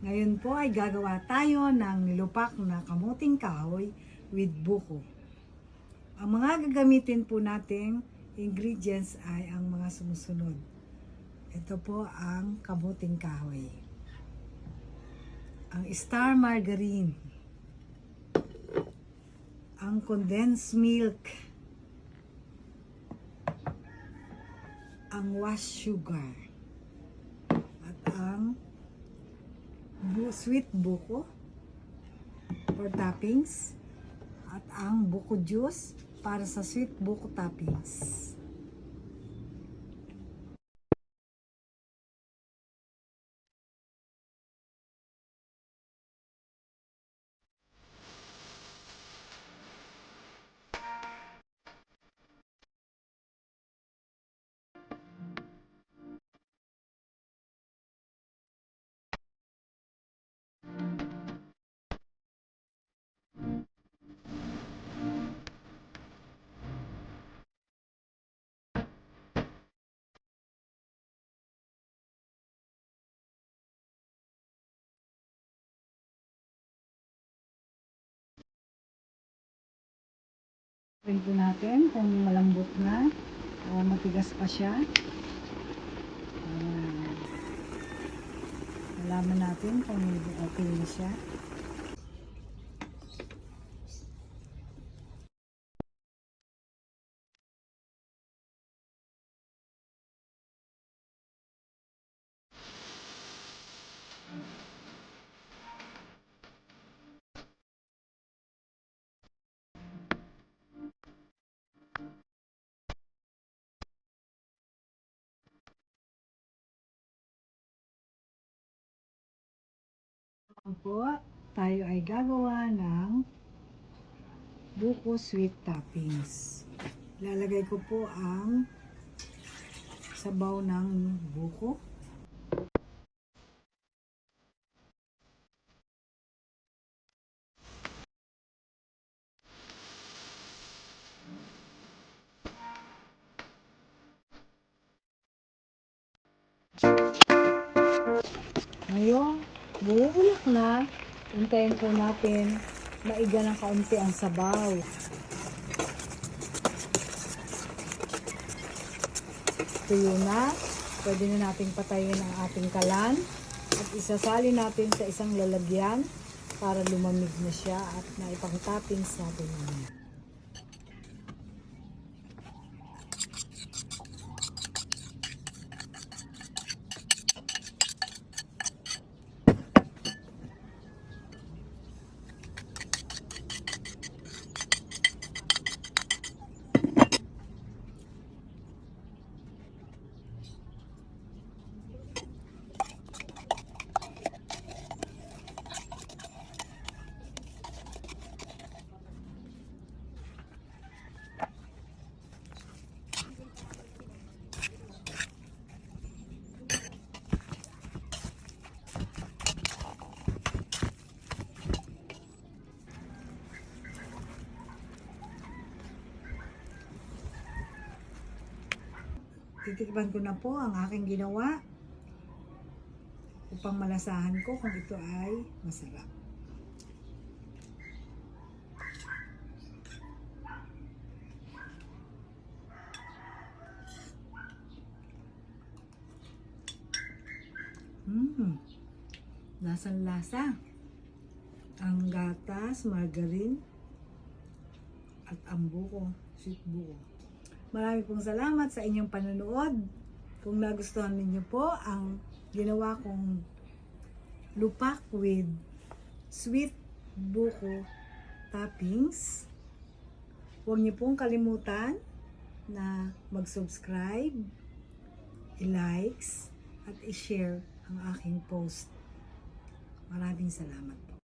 Ngayon po ay gagawa tayo ng nilupak na kamuting kahoy with buko. Ang mga gagamitin po nating ingredients ay ang mga sumusunod. Ito po ang kamuting kahoy. Ang star margarine. Ang condensed milk. Ang wash sugar. At ang sweet buko for toppings at ang buko juice para sa sweet buko toppings. Ito natin kung malambot na o matigas pa siya. Malaman natin kung okay na siya. Po, tayo ay gagawa ng buko sweet toppings. Lalagay ko po ang sabaw ng buko. Ngayon, bumubulok na. Hintayin po natin maiga ng kaunti ang sabaw. Tuyo na. Pwede na nating patayin ang ating kalan. At isasali natin sa isang lalagyan para lumamig na siya at naipang-toppings natin naman. Titikman ko na po ang aking ginawa upang malasahan ko kung ito ay masarap. Lasang-lasa. Ang gatas, margarine, at ang buko, sweet buko. Maraming pong salamat sa inyong panonood. Kung nagustuhan ninyo po ang ginawa kong lupak with sweet buko toppings, huwag niyo pong kalimutan na mag-subscribe, i-likes, at i-share ang aking post. Maraming salamat.